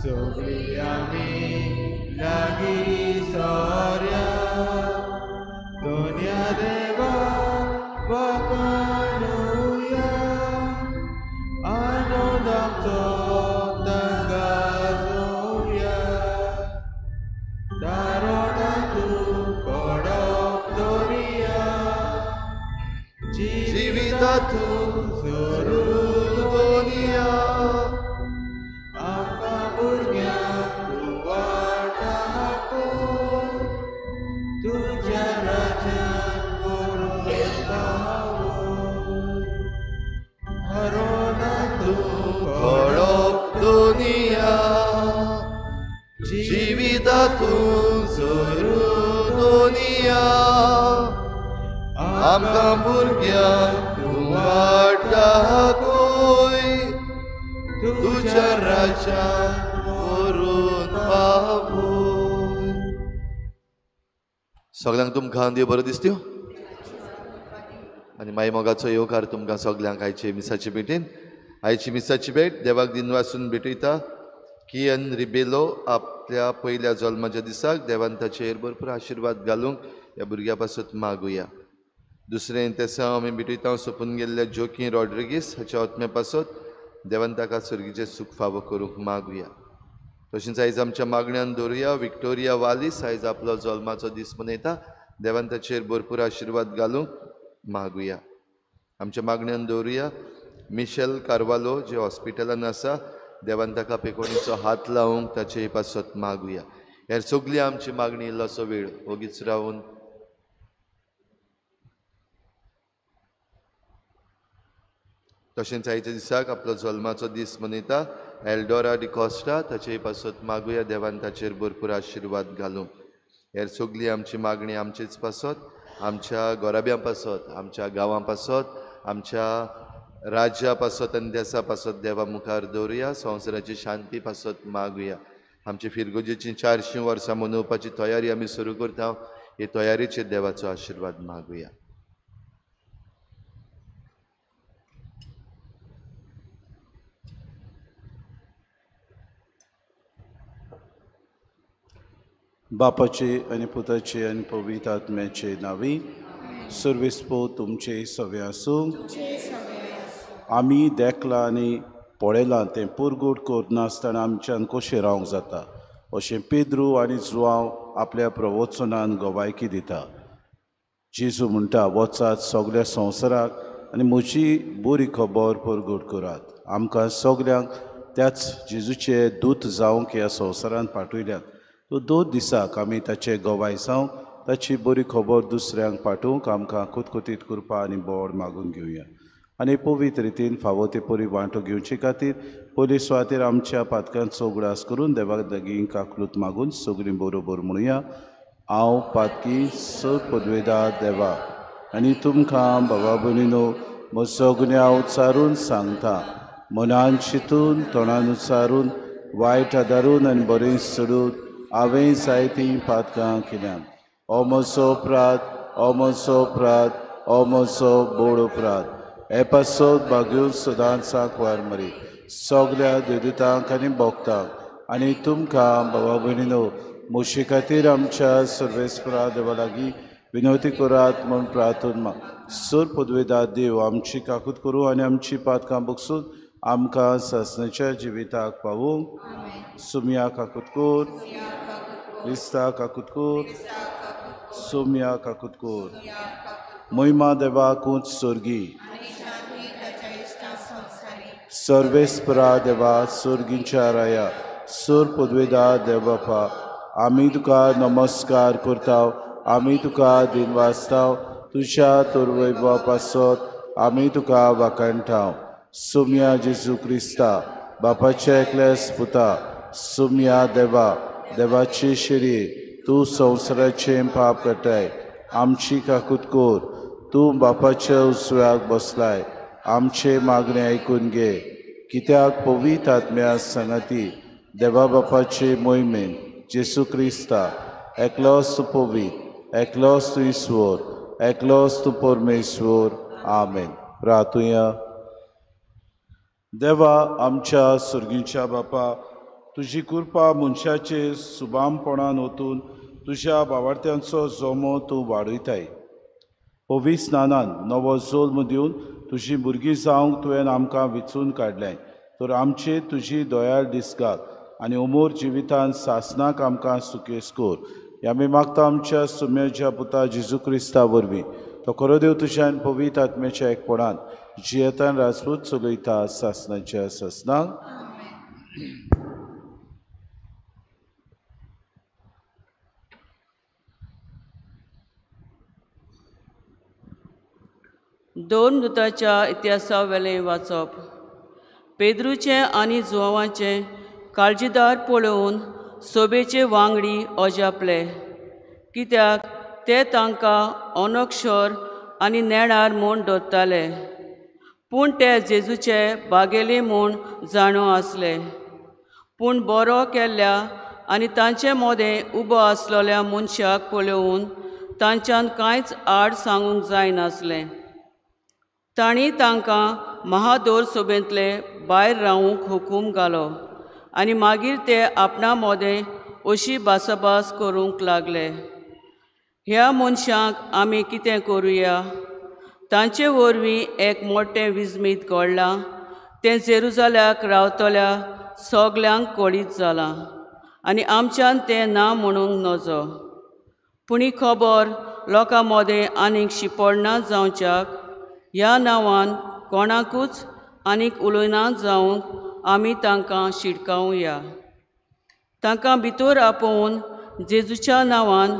सगळी आमी लागीं सोऱ्या दोनया देवा वखणुया आनंद आमचो दंगाजुया दारोडा तूं कडक दर्या जिविता तूं सोडून दोनया आमकां भुरग्यांक तूं वाटाको तुज्या राज्यांत व्हरून पावय हरोना तूं कडक दोनया जिविता तूं सोडून दोनया आमकां भुरग्यांक तूं वाटाकोय तुज्या राज्यांत व्हरून पावय. सगळ्यांक तुमकां देव बरो दिसत्यो आनी मागीर मोगाचो येवकार तुमकां सगळ्यांक आयचे मिसाचे भेटेन. आयची मिसाची भेट देवाक दिनवासून भेटयता. कियन रिबेलो आपल्या पयल्या जल्माच्या दिसाक देवान ताचेर भरपूर आशिर्वाद घालूंक ह्या भुरग्या पासून मागुया. दुसरें तेसा आमी भेटयता सोपून गेल्ल्या जोकी रॉड्रिगीस हाच्या आत्म्या पासून देवान ताका सर्गीचें सुख फावो करूंक मागुया. तशेंच आयज आमच्या मागण्यांत दवरुया विक्टोरिया वालीस आयज आपलो जल्माचो दीस मनयता. देवान ताचेर भरपूर आशिर्वाद घालूंक मागुया. आमच्या मागण्यांत दवरुया मिशेल कार्वालो जे हॉस्पिटलान आसा. देवान ताका पेकोणीचो हात लावंक ताचे पासत मागुया. हेर सगळी आमची मागणी इल्लोसो वेळ ओगीच रावन तशेंच आयच्या दिसाक आपलो जल्माचो दीस मनयता एल्डोरा डिकॉस्टा ताचे पासत मागुया. देवान ताचेर भरपूर आशिर्वाद घालूंक. हेर सगळी आमची मागणी आमचेच पासत आमच्या गोराब्यां पासत आमच्या गांवां पासत आमच्या राज्या पासत आनी देशा पासत देवा मुखार दवरुया. संवसाराची शांती पासत मागुया. आमची फिरगोजेची 400 वर्सां मनोवपाची तयारी आमी सुरू करता. हे तयारीचेर देवाचो आशिर्वाद मागुया. बापाचे आनी पुताचे आनी पवित्र आत्म्याचे नांवी सर्वेस्पो तुमचे सवे आसूं. आमी देखलां आनी पळयलां तें पुरगूट करनासतना आमच्यान कशें रावंक जाता अशें पेद्रू आनी जुआंव आपल्या प्रवचनान गवायकी दिता. जेजू म्हणटा वचात सगळ्या संवसाराक आनी म्हजी बरी खबर पुरगूट करात. आमकां सगल्यांक त्याच जेजूचे दूत जावंक ह्या संवसारांत पाठयल्यात. तो 2 दिसाक आमी ताचे गवाय जावंक ताची बरी खबर दुसऱ्यांक पाठोवंक आमकां कुतकुतीत करपा आनी बोड मागून घेवया. आनी पवित्र रितीन फावो ते परी वांटो घेवचे खातीर पयले सुवातेर आमच्या पातकांचो उगडास करून देवाक देगीं काकलूत मागून सगळीं बरोबर म्हणुया. हांव पातकी पदवेदार देवा आनी तुमकां बाबा भयणीनो म्हजो गुन्यांव उच्चारून सांगता. मनान चिंतून तोंडान उच्चारून वायट आदारून आनी बरें सोडून हांवें जायतीं पातकां केल्यात. हो म्हजो अपराध हो म्हजो अपराध हो म्हजो बोड अपराध. हे पासत भाग्यो सदांच वार मरी सगळ्या देवदूतांक आनी भक्तांक आनी तुमकां बाबा भयणीनो म्हजे खातीर आमच्या सर्वेस्परा देवा लागीं विनवती करात म्हूण प्रार्थना सर पदवेदार देव आमची काकूत करूं आनी आमची पातकां बगसून आमकां सासणेच्या जिविताक पावूंक. सुमया काकूत कोर क्रिस्ता काकूत कोर सुमया काकूत कोर. महिमा देवाकूच सर्गी सर्वेस्परा देवा सर्गींच्या राया सर पदवेदार देव बापा आमी तुका नमस्कार करता. आमी तुका दिनवासता. तुज्या तोरवैभवा पासत आमी तुका वाखाणटा. सुमया जेजू क्रिस्ता बापाच्या एकल्यास पुता सुमया देवा देवाची शिरी तूं संवसाराचें पाप काटाय. आमची काकूत कोर. तूं बापाच्या उसव्याक बसलाय. आमचे मागणे आयकून घे. कित्याक पवित्र आत्म्या सांगाती देवा बापाचे मोहिमेन जेजू क्रिस्ता एकलोच तूं पवित्र एकलोच तूं ईश्वर एकलोच तूं परमेश्वर. आमेन. प्रार्थुया. देवा आमच्या सर्गीच्या बापा तुजी कृपा मनशाचे सुबामपणान वतून तुज्या भावार्थ्यांचो जोमो तूं वाडयताय. पवी स्नानान नवो जल्म दिवन तुजी भुरगीं जावंक तुवें आमकां वेंचून काडलें. तर आमचे तुजी दोयाळ दिसगात आनी उमोर जिवितान सासनाक आमकां सुकेस कोर. ह्या आमी मागता आमच्या सुम्याच्या पुता जेजू क्रिस्ता वरवीं. तो खरो देव तुज्यान पवित्र आत्म्याच्या एकपणान जियेतान राजपूत चलयता सासनाच्या सासनाक. दोन दुताच्या इतिहासा वेलें वाचप. पेद्रूचे आनी जुआंवाचे काळजीदार पळोवन सोबेचे वांगडी अजापले, कित्याक ते तांकां अनक्षर आनी नेणार म्हूण धरताले. पूण ते जेजूचे बागेली म्हूण जाणो आसले. पूण बरो केल्ल्या आनी तांचे मोदें उबो आसलोल्या मनशाक पळोवन तांच्यान कांयच आड सांगूंक जायनासलें. तांणी तांकां महादोर सोबेंतले भायर रावूंक हुकूम घालो आनी मागीर ते आपणा मोदें अशी भासाभास करूंक लागले. ह्या मनशांक आमी कितें करुया? तांचे वरवीं एक मोठें विजमीत घडलां. तें जेरुजाल्याक रावतल्या सगल्यांक कळीत जालां आनी आमच्यान तें ना म्हणूंक नजो. पूण ही खबर लोकां मोदें आनीक शिपडना जावच्याक ह्या नांवान कोणाकूच आनीक उलयना जावंक आमी तांकां शिडकावया. तांकां भितर आपोवन जेजूच्या नांवान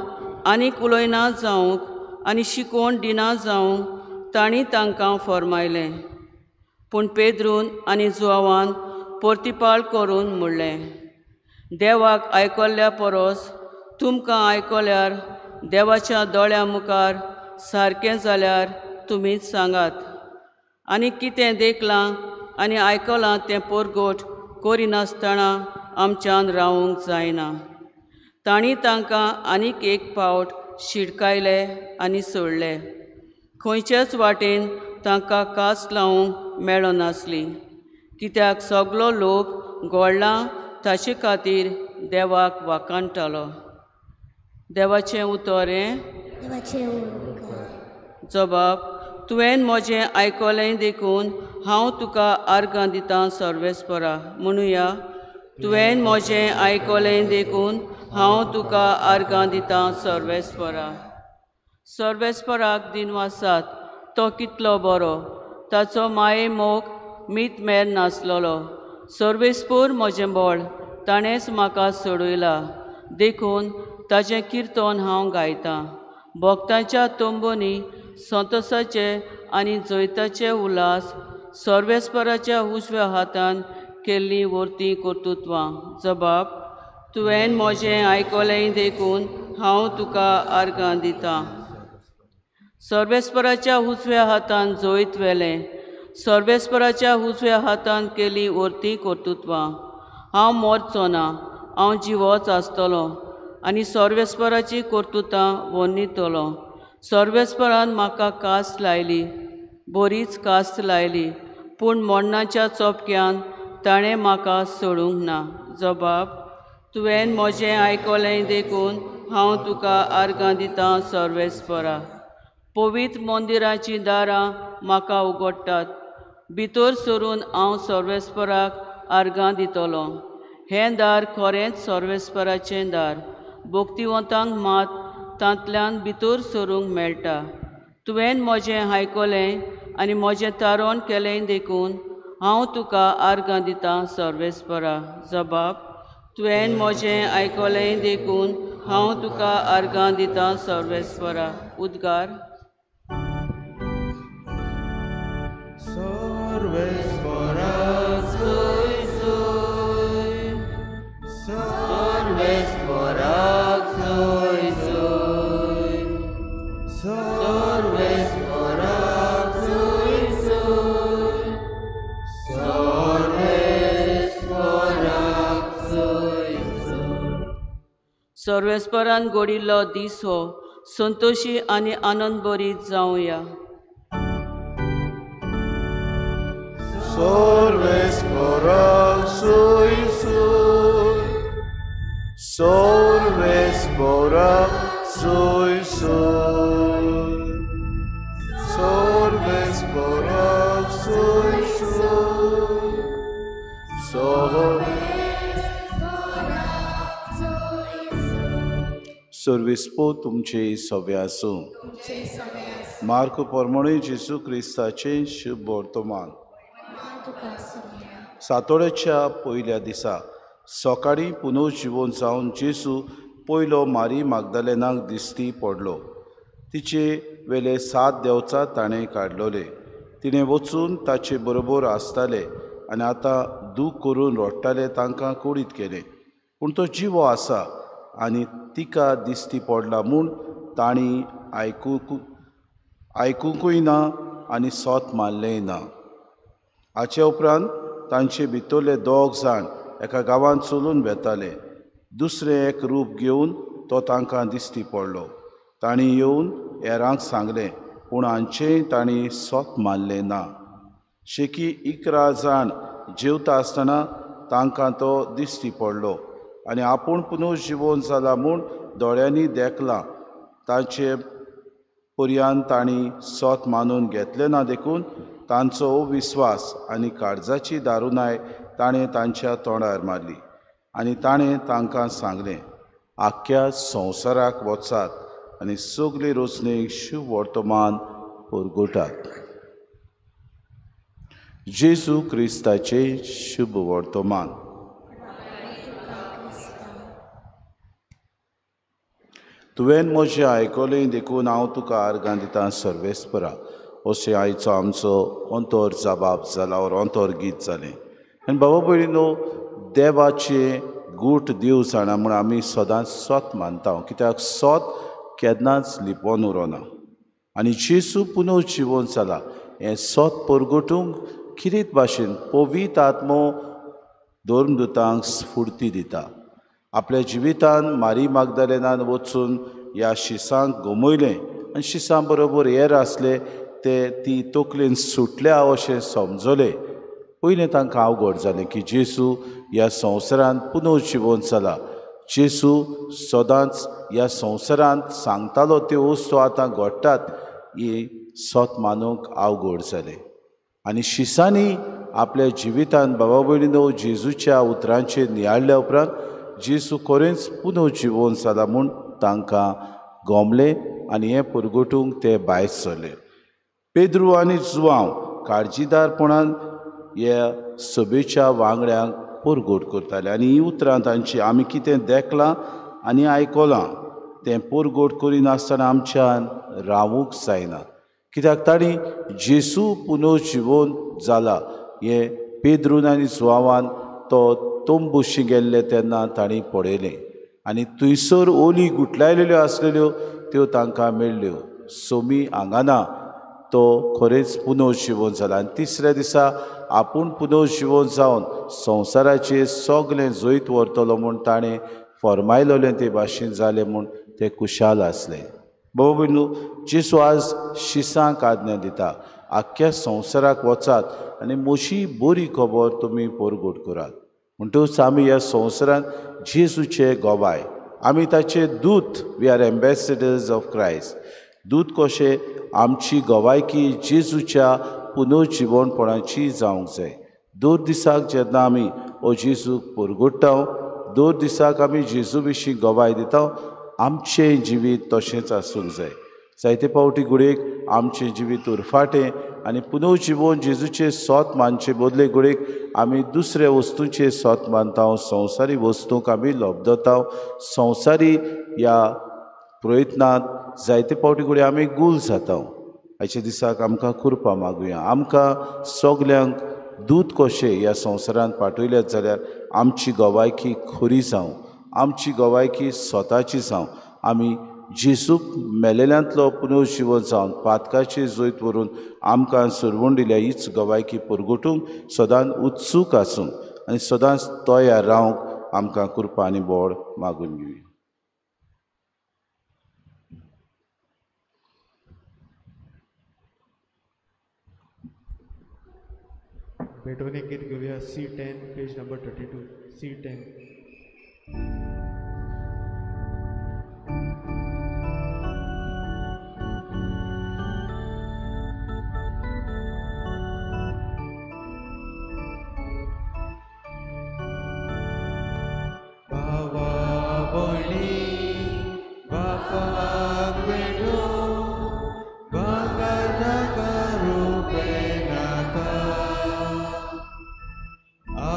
आनीक उलयना जावंक आनी शिकोवन दिना जावंक तांणी तांकां फरमायलें. पूण पेद्रून आनी जुआवान परतिपाळ करून म्हणलें, देवाक आयकल्ल्या परस तुमकां आयकल्यार देवाच्या दोळ्या मुखार सारकें जाल्यार तुमीच सांगात. आनी कितें देखलां आनी आयकलां तें परगट करिनासतना आमच्यान रावूंक जायना. तांणी तांकां आनीक एक फावट शिडकायले आनी सोडले. खंयचेच वाटेन तांकां कास लावंक मेळो नासली, कित्याक सगलो लोक घोडला ताचे खातीर देवाक वाखाणटालो. देवाचें उतर हें. जबाब. तुवें म्हजें आयकलें देखून हांव तुका आर्गां दितां सर्वेस्परा. म्हणुया, तुवें म्हजें आयकलें देखून हांव तुका आर्गां दितां सर्वेस्परा. सर्वेस्पराक दिनवासात. तो कितलो बरो, ताचो माये मोग मीत मेर नासलोलो. सर्वेस्पूर म्हजें बळ ताणेंच म्हाका सोडयला, देखून ताचें किर्तन हांव गायतां. भक्तांच्या तोंबोनी संतोसाचे आनी जैताचे उल्हास, सर्वेस्पराच्या उजव्या हातान केल्लीं वर्ती कर्तुत्वां. जबाब. तुवें म्हजें आयकलें देखून हांव तुका आर्गां दितां. सर्वेस्पराच्या उजव्या हातान जैत वेलें, सर्वेस्पराच्या उजव्या हातान केलीं वर्ती कर्तुत्वां. हांव मरचो ना, हांव जिवोच आसतलों आनी सर्वेस्पराची कर्तुतां वर्णितलों. सर्वेस्परान म्हाका कास लायली, बरीच कास लायली, पूण मरणाच्या चोपक्यान ताणें म्हाका सोडूंक ना. जबाब. तुवें म्हजें आयकलें देखून हांव तुका आर्गां दितां सर्वेस्परा. पवित्र मंदिराचीं दारां म्हाका उगडटात. भितर सरून हांव सर्वेस्पराक आर्गां दितलों. हें दार खरेंच सर्वेस्पराचें दार. भक्तिवंतांक मात तांतल्यान भितर सरूंक मेळटा. तुवें म्हजें आयकलें आनी म्हजें तारण केलें देखून हांव तुका आर्गां दितां सर्वेस्परा. जबाब. तुवें म्हजें आयकलें देखून हांव तुका आर्गां दितां सर्वेस्परा. उद्गार. सर्वेस्पराक जय जय, सर्वेस्पराक जय जय, सर्वेस्पराक जय जय, सर्वेस्पराक जय जय. सर्वेस्परान घडिल्लो दीस हो संतोशी आनी आनंदभरीत जावया. सर्वेस्पराक जय जय. सर्विस्पो तुमचे सव्या आसूं. मार्क पोरमोणी जेजू क्रिस्ताचे शुभ वर्तमान. सातोड्याच्या पयल्या दिसा सकाळीं पुनर्जीवन जावन जेजू पयलो मारी मागदलेनाक दिश्टी पडलो. तिचे वेले 7 देंवचां ताणें काडलोले. तिणें वचून ताचे बरोबर आसताले आनी आतां दूख करून रडटाले तांकां कुडीत केलें. पूण तो जिवो आसा आनी तिका दिश्टी पडला म्हूण तांणी आयकुंकूय ना आनी सोत मारलेंय ना. हाचे उपरांत तांचे भितरले 2 जाण एका गांवांत चलून वेताले. दुसरें एक रूप घेवन तो तांकां दिश्टी पडलो. तांणी येवन हेरांक सांगलें, पूण हांचेंय तांणी सोत मारलें ना. शेकी 11 जाण जेवता आसतना तांकां तो दिश्टी पडलो आनी आपूण पुनर्जीवन जाला म्हूण दोळ्यांनी देखलां. तांचे पर्यंत तांणी सोत मानून घेतलें ना देखून तांचो विस्वास आनी काळजाची दारुणाय ताणें तांच्या तोंडार मारली. आनी ताणें तांकां सांगलें, आख्ख्या संवसाराक वचात आनी सगले रोचणेक शुभ वर्तमान परगटात. जेजू क्रिस्ताचे शुभ वर्तमान. तुवें म्हजें आयकलें देखून हांव तुका आर्गां दितां सर्वेस्परा. अशें आयचो आमचो अंतर जबाब जाला और अंतर गीत जालें. आनी बाबा भयणीनो, देवाचे गूट दिव जाणा म्हूण आमी सदांच सोत मानता. कित्याक सोत केन्नाच लिपोवन उरोना. आनी जेजू पुनर्जीवन जाला हें सोत परगटूंक कितें भाशेन पवित्र आत्मो धर्मदुतांक स्फूर्ती दिता. आपल्या जिवितान मारी मागदलेनान वचून ह्या शिसांक गमयलें आनी शिसां बरोबर हेर आसले ती तकलेन सुटल्या अशें समजलें. पयलें तांकां अवघड जालें की जेजू ह्या संवसारांत पुनर्जीवन जाला. जेजू सदांच ह्या संवसारांत सांगतालो त्यो वस्तू आतां घडटात ही सोत मानूंक अवघड जालें. आनी शिसांनी आपल्या जिवितान बाबा भयणीनो जेजूच्या उतरांचेर नियाळ्ळ्या उपरांत जेजू खरेंच पुनर्जीवन जाला म्हूण तांकां गमलें आनी हें परगटूंक ते भायर सरले. पेद्रू आनी जुआंव काळजीदारपणान ह्या सभेच्या वांगड्यांक परगट करताले आनी हीं उतरां तांची आमी कितें देखलां आनी आयकलां तें परगट करिनासतना आमच्यान रावूंक जायना. कित्याक तांणी जेजू पुनर्जीवन जाला हें पेद्रून आनी जुआंवान तो तोंबुशी गेल्ले तेन्ना तांणी पळयलें. आनी थंयसर ओली गुठलायलेल्यो आसलेल्यो त्यो तांकां मेळ्ळ्यो. सोमी हांगा ना, तो खरेंच पुनर्जीवन जाला. आनी तिसऱ्या दिसा आपूण पुनर्जीवन जावन संवसाराचेर सगलें जैत व्हरतलो म्हूण ताणें फर्मायलोलें ते भाशेन जालें म्हूण ते कुशाल आसले. बाबा भयणू, जेजू आज शिसांक आज्ञा दिता, आख्ख्या संवसाराक वचात आनी म्हजी बरी खबर तुमी परगट करात. म्हणटूच आमी ह्या संवसारांत जेजूचे गोबाय, आमी ताचे दूत. We are ambassadors of Christ. दूत कशें आमची गोवायकी जेजूच्या पुनर्जीवनपणाची जावंक जाय. दर दिसाक जेन्ना आमी हो जेजूक परगट्टा, दर दिसाक आमी जेजू विशीं गोवाय दिता, आमचें जिवीत तशेंच आसूंक जाय. जायते फावटी घडयेक आमचें जिवीत उरफाटें आनी पुनर्जीवन जेजूचे सोत मानचे बदले घडयेक आमी दुसऱ्या वस्तूंचे सोत मानता. संवसारी वस्तूंक आमी लोबदता. संवसारी ह्या प्रयत्नांत जायते फावटी घडये आमी गूल जाता. आयच्या दिसाक आमकां कृपा मागुया. आमकां सगल्यांक दूत कशें ह्या संवसारांत पाठयल्यात जाल्यार आमची गोवायकी खरी जावं, आमची गोवायकी स्वताची जावं. आमी जेजूक मेलेल्यांतलो पुनर्जीवन जावन पातकाचेर जैत व्हरून आमकां सुरवण दिल्या हीच गोवायकी परगटूंक सदांच उत्सूक आसूं आनी सदांच तयार रावंक आमकां कृपा आनी बोड मागून घेवया. भेटून एक गीत घेऊया. C10 page number 32. C10. भावा भयणी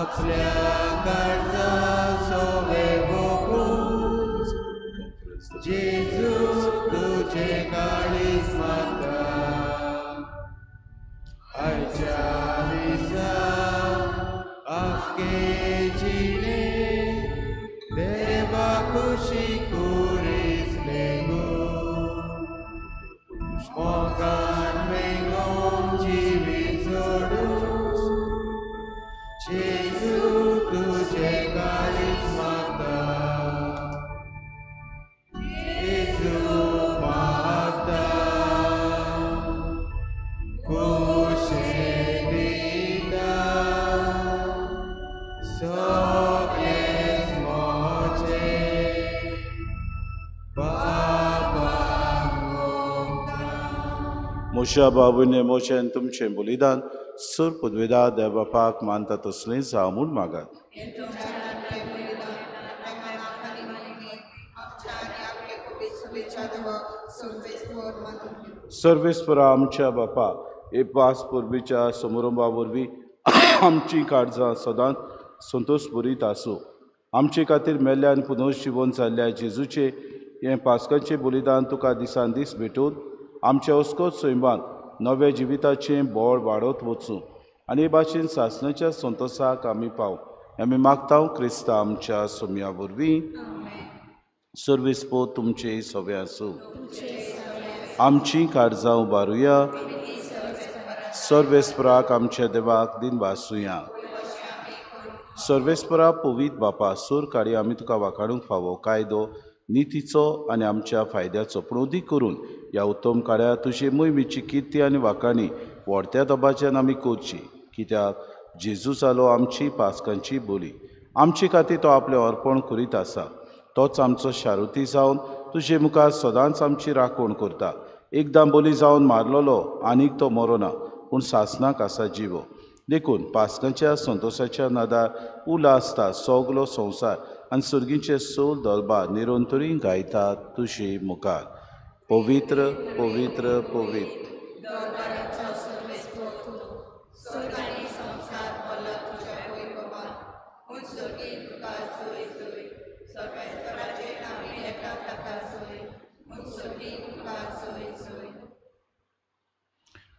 आपल्या काळजा सोवे भोगून जेजू तुझे काळीज मागता आयच्या दिसा आखे जिणे देवा खुशी कुरीस लेगून मोगान मेंगोन जिवीत जोडून जेजू तुझे काळीज मागता जेजू मागता खुशे दिता सगळेच मोचे बापाक मोशा बाबूने मोशेन तुमचें बलिदान सूर पदवेदा देवबापाक मानता तसलें जावं म्हूण मागात. सर्वेस्परा आमच्या बापा हे पास परबीच्या समारंभा वरवीं आमची काळजां सदांच संतोश भरीत आसूं. आमचे खातीर मेल्ल्या आनी पुनर्जीवन जाल्ल्या जेजूचे हें पास्काचें बलिदान तुका दिसान दीस भेटून आमच्या अस्कोत सैमान नव्या जिविताचें बळ वाडत वचूं आनी हे भाशेन सासणाच्या संतोशाक आमी पाव आमी मागता क्रिस्ता आमच्या सोम्या वरवीं. सर्वेस्पो तुमचे सवे आसूं. आमची काळजां उबारुया. सर्वेस्पराक आमच्या देवाक दिन वासूया. सर्वेस्परा पवित बापा सूर काडी आमी तुका वाखाणूंक फावो कायदो नितीचो आनी आमच्या फायद्याचो पूण अदीक करून ह्या उत्तम काळार तुजी मोहिमेची किर्ती आनी वाखाणी व्हडत्या दबाच्यान आमी करची कित्याक जेजू जालो आमची पास्कांची बोली. आमचे खातीर तो आपलें अर्पण करीत आसा. तोच आमचो शारुती जावन तुजे मुखार सदांच आमची राखण करता. एकदां बोली जावन मारलोलो आनीक तो मरोना पूण सासणाक आसा जिवो. देखून पास्कांच्या संतोशाच्या नादार उलासता सगलो संवसार आनी सर्गीचे सोल दलबार निरंतरी गायतात तुजे मुखार. पवित्र पवित्र पवित्र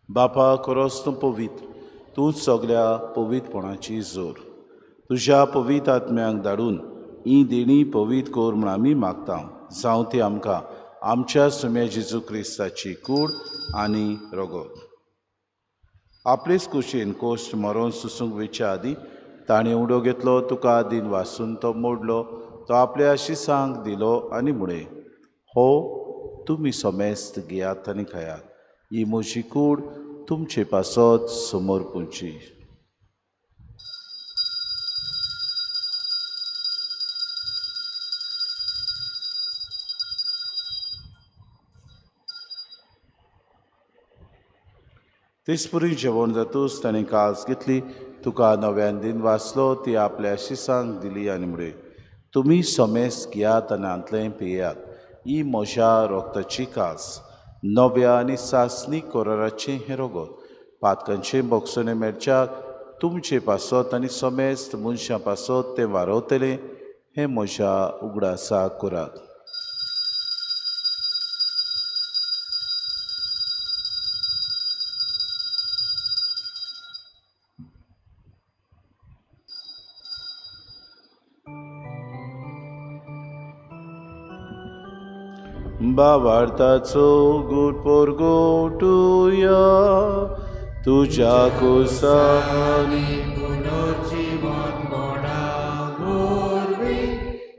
बापा खरोच तूं पवित्र. तूं सगळ्या पवित्रपणाची जोर. तुज्या पवित्र आत्म्याक धाडून ही देणी पवित्र कोर म्हूण आमी मागता. जावं ती आमकां आमच्या सुम्या जेजू क्रिस्ताची कूड आनी रगत. आपलेच कुशीन कोश्ट मरोन सुसूंक वयच्या आदीं ताणें उडो घेतलो तुका दिन वासून तो मोडलो. तो आपल्या शिसांक दिलो आनी म्हणे हो तुमी समेस्त घेयात आनी खायात. ही म्हजी कूड तुमचे पासत समोर पुंची. तेसपुरी जेवण जातूच ताणें कास घेतली तुका नव्यान दिन वाचलो ती आपल्या शिसांक दिली आनी म्हणे तुमी समेस्त घेयात आनी आंतलें पियेयात. ही म्हज्या रोगताची कास नव्या आनी सासणी कोराराचें हें रगत पातकांचें बोगसोने मेळच्याक तुमचे पासत आनी समेस्त मनशां पासत तें वारवतलें हें म्हज्या उगडासाक करात. भावार्थाचो गूट पोरगोटुया तुज्या कुसानी पुनर्जीवन मोडा मोरवी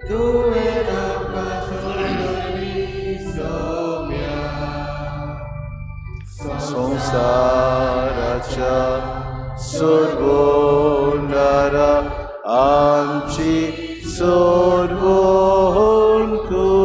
तुवें आमकां सोडली सोम्या. संसाराच्या सोडवणारा आमची सोडवण कर.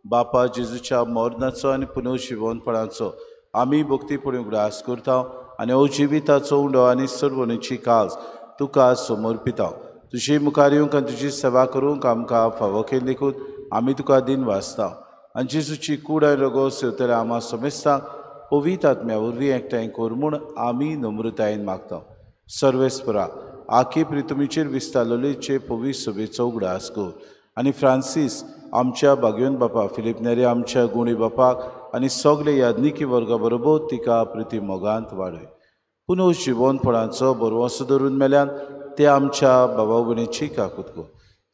बापा जेजूच्या मरणाचो आनी पुनर्जीवनपणाचो आमी भक्तीपणी उगडास करता आनी अजिविताचो उंडो आनी सर्वणीची कास तुका समर्पिता. तुजी मुखार येवंक आनी तुजी सेवा करूंक आमकां फावो केली देखून आमी तुका दिन वाचता आनी जेजूची कूड आनी रगत सेवतल्या आम्हा समेस्तांक पवित्र आत्म्या वरवीं एकठांय कर म्हूण आमी नम्रतायेन मागता. सर्वेस्परा आखे प्रितुमीचेर विस्तारलोलेचे पवित्र सभेचो उगडास कर. आनी फ्रांसीस आमच्या बागयोन बापा, फिलीप नेरे आमच्या गुणी बापाक आनी सगळे यादनिकी वर्गा बरोबर तिका प्रिती मोगांत वाडय. पुनः जिवनपणाचो बरवंसो धरून मेल्यान ते आमच्या बाबा भयणीची काकूत कर.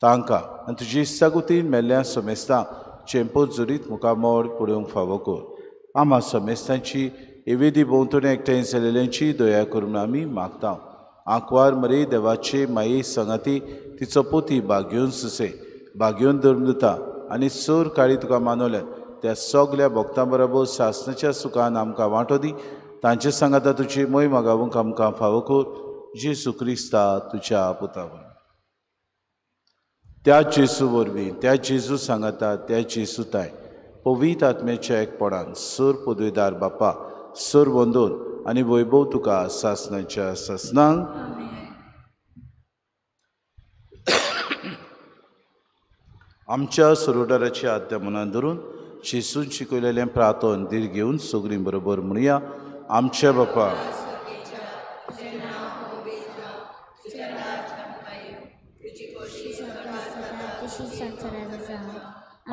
तांकां आनी तुजी इस्तागुतीन मेल्ल्या समेस्तां चेंपो जोरीत मुखामोड पडूंक फावो कर. आम्हा समेस्तांची एवेदी भोंवतणी एकठांय जालेल्यांची दया करून आमी मागता. आंकवार मरे देवाचे माये संगाती तिचो पोती बागयोन सुसे, बागयोन धर्मदुता आनी सोर काळी तुका मानवल्यात त्या सगल्या भक्तां बरोबर शासनाच्या सुखान आमकां वांटो दी. तांचे सांगाता तुजी मोय मागावूंक आमकां फावो कर. जेजू क्रिस्ता तुज्या पुता वरवीं, त्या जेजू वरवीं, त्या जेजू सांगाता, त्या जेजू ताय पवित्र आत्म्याच्या एकपणान सोर पदवीदार बापा, सोर वंदोन आनी वैभव तुका सासनाच्या ससनांक. आमच्या सरोडाराची आद्या मनान धरून जेजून शिकयलेलें प्रार्थन धीर घेवन सगळीं बरोबर म्हणुया. आमच्या बापा,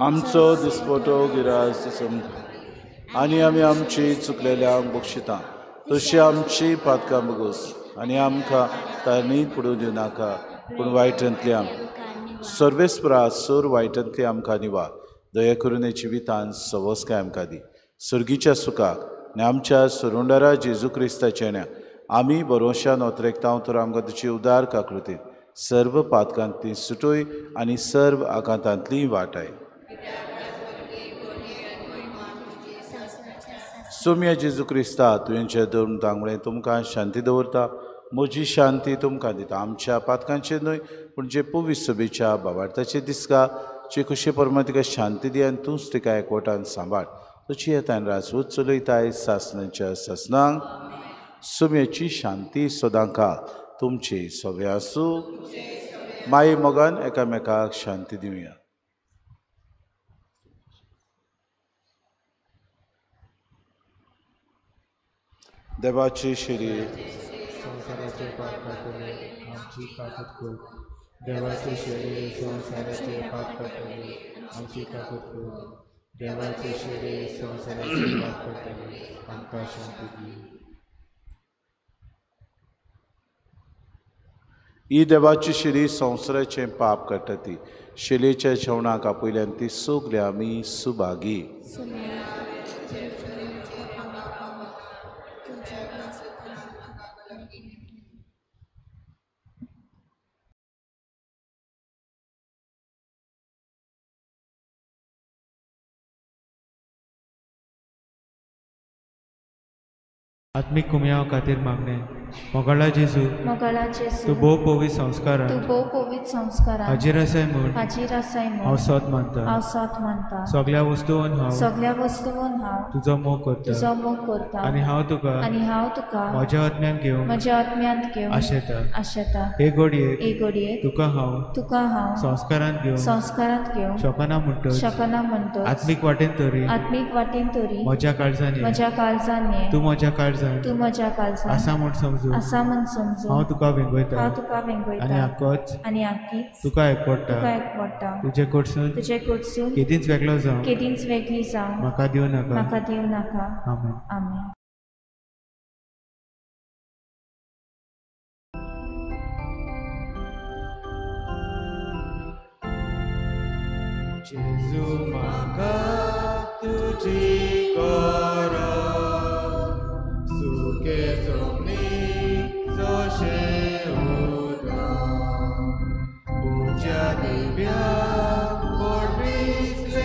आमचो दिसपटो गिरास समज आनी आमी आमची चुकलेल्यांक बक्षिता, तशी आमची पातकां बगोस आनी आमकां तारणीत पडूं दिवं नाका, पूण वायटांतल्यान सर्वेस्परा सोर वायटांतली आमकां निवार. दया करून जिवितान सवस्काय आमकां दी. सर्गीच्या सुखाक आनी आमच्या सरोंडारा जेजू क्रिस्ताच्या येण्याक आमी बरोवशान ओतरेकता तर आमकां तुजी उदार काकृतीन सर्व पातकांतली सुटोय आनी सर्व आकांतांतली वाटाय. सोम्या जेजू क्रिस्ता तुवेंचे धर्म तांगडे तुमकां शांती दवरता. म्हजी शांती तुमकां दिता. आमच्या पातकांचे न्हय पूण जे पवित्र सभेच्या भावार्थाचे दिसका जे कशे परमा तिका शांती दी आनी तूंच तिका एकवटान सांबाळ. तुजी येतान राजवत चलयताय सासनाच्या ससनांक. सोम्याची शांती सदांकाळ तुमची सवे आसूं. माये मोगान एकामेकाक शांती दिवया. देवाचे शरीर संसाराचे पाप कापले आमची काकूत कर. देवाचे शरीर संसाराचे पाप कापले आमची काकूत कर. देवाचे शरीर संसाराचे पाप कापले आमकां शांती दी. ही देवाची शरीर संवसाराचें पाप काडटा ती. शेलेच्या जेवणाक आपयल्यान ती सगळे आमी सुभागी. आत्मिक कुमयाव खातीर मागणे. मोगाळा जेजू, तूं भोव पवित्र संस्कारान हाजीर आसाय म्हूण हांव सत मानता. सगळ्या वस्तूंत हांव तुजो मोग करता आनी हांव तुका म्हज्या आत्म्यांत घेवन आशेता. हे घडयेक तुका हांव संस्कारांत घेवन शकना म्हणटच आत्मीक वाटेन तरी म्हज्या काळजांनी तूं म्हज्या काळजांत आसा म्हूण समजून हांव तुका वेंगयता आनी आख्खीच तुका एकवडटा. तुजे कडसून केदींच वेगळो जावं म्हाका दिवं नाका. आमेन. जेजू म्हाका तुजी गरज सुखे जमनीक जशें उदक उज्या दिव्याक पडबिचलेचें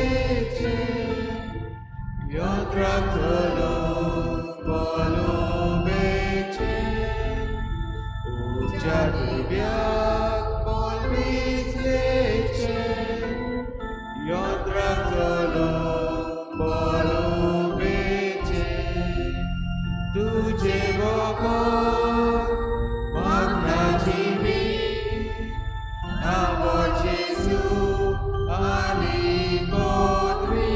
यंत्राक चलोवंक पलुबेचें उज्या दिव्याक पडबिचलेचें यंत्राक चलोवंक पलुबेचें तुजे वखद मागनाची वीट नांव जेजू आनी पोत्री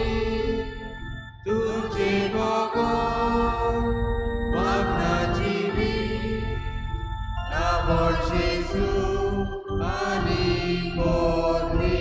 तुजे वखद मागनाची वीट नांव Jesu ani podri.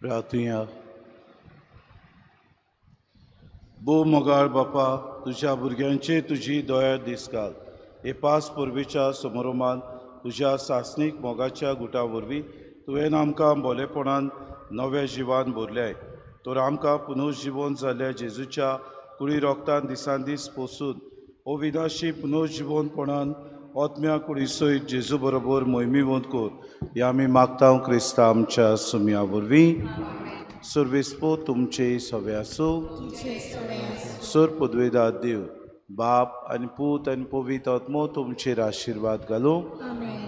प्रार्थुया. बो मोगाळ बापा, तुझ्या भुरग्यांचे तुझी दोया दीस घाल. हे पास परबेच्या समारोहांत तुझ्या सासणीक मोगाच्या गुटा वरवीं तुवें आमकां बोलेपणान नव्या जिवान भरल्याय. तर आमकां पुनर्जिवन जाल्ल्या जेजूच्या कुडी रोगतान दिसान दीस पोसून अविनाशी पुनर्जिवनपणान ओतम्या कुडी सयत जेजू बरोबर मोहिमेवंत कोर. हे आमी मागता क्रिस्ता आमच्या सुमया वरवीं. सर्वेस्पो तुमचे सवे आसूं. सर पदवेदार देव बाप आनी पूत आनी पवित्र आत्मो तुमचेर आशिर्वाद घालूं.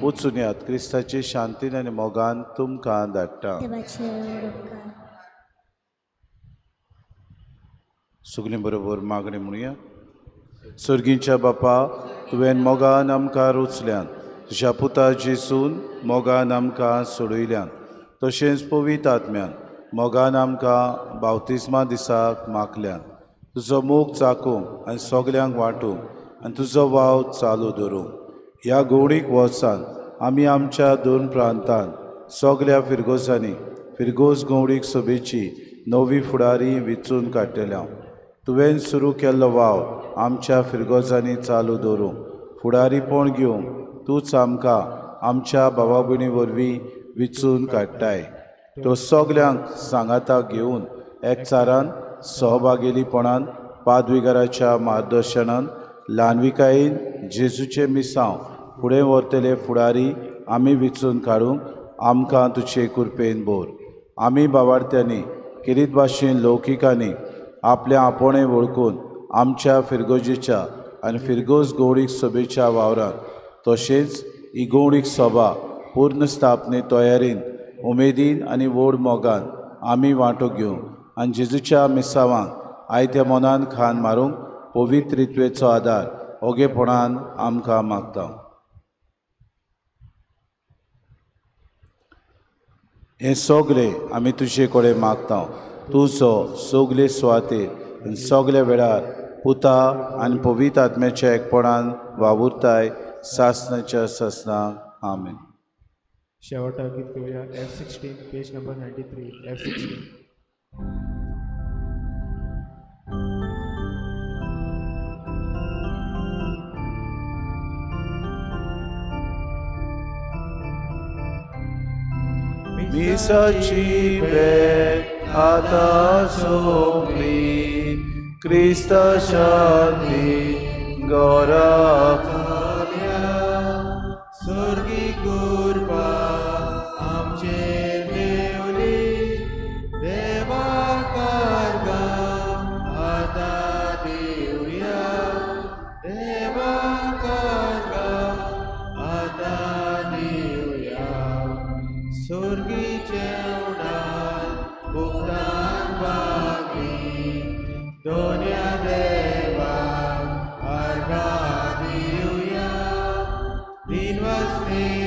वचून यात क्रिस्ताचे शांतीन आनी मोगान तुमकां धाडटा. सगलीं बरोबर मागणी म्हणुया. सर्गीच्या बापा, तुवें मोगान आमकां रुचल्यान, तुज्या पुता जेसून मोगान आमकां सोडयल्यान, तशेंच पवित्र आत्म्यान मोगान आमकां बावतिस्मा दिसाक मागल्यान. तुजो मोग चाखूंक आनी सगल्यांक वांटूंक आनी तुजो वाव चालू दवरूंक ह्या गवळीक वर्सान आमी आमच्या 2 प्रांतांत सगल्या फिरगोसांनी फिरगोस गवळीक सभेची नवी फुडारी वेंचून काडटल्या. तुवें सुरू केल्लो वाव आमच्या फिरगोसांनी चालू दवरूंक फुडारीपण घेवंक तूंच आमकां आमच्या भावा भयणी वरवीं वेंचून काडटाय. तो सगल्यांक सांगाताक घेवन एकचारान सहभागिलीपणान पादविकाराच्या मार्गदर्शनान ल्हानविकायेन जेजूचे मिसांव फुडें व्हरतले फुडारी आमी वेंचून काडूंक आमकां तुजे कृपेन भर. आमी भावार्थ्यांनी किरीत भाशेन लौकिकांनी आपल्या आपोणे वळखून आमच्या फिरगोजेच्या आनी फिरगोस गवळीक सभेच्या वावरांत तशेंच ही गवळीक सभा पूर्ण स्थापने तयारेन उमेदीन आनी व्हड मोगान आमी वांटो घेवंक आनी जेजूच्या मिसावांक आयत्या मनान खान मारूंक पवित्रित्वेचो आदार ओगेपणान आमकां मागता. हे सगळें आमी तुजे कडेन मागता. तुजो सगले सुवातेर आनी सगल्या वेळार पुता आनी पवित्र आत्म्याच्या एकपणान वावुरताय सासणाच्या ससनाक. आमेन. शेवटा गीत करूया. F16 page number 93. F16. मिसाची भेट आता सोपली, क्रिस्त शांती गौरव स्वर्गी कृपा आमचेर देवली, देवा कारगा आतां दिवया, देवा कारगा आतां दिवया. स्वर्गीचे उडान भुगतान बाकी दोन्या देवा अर्घा दिया. स्नेह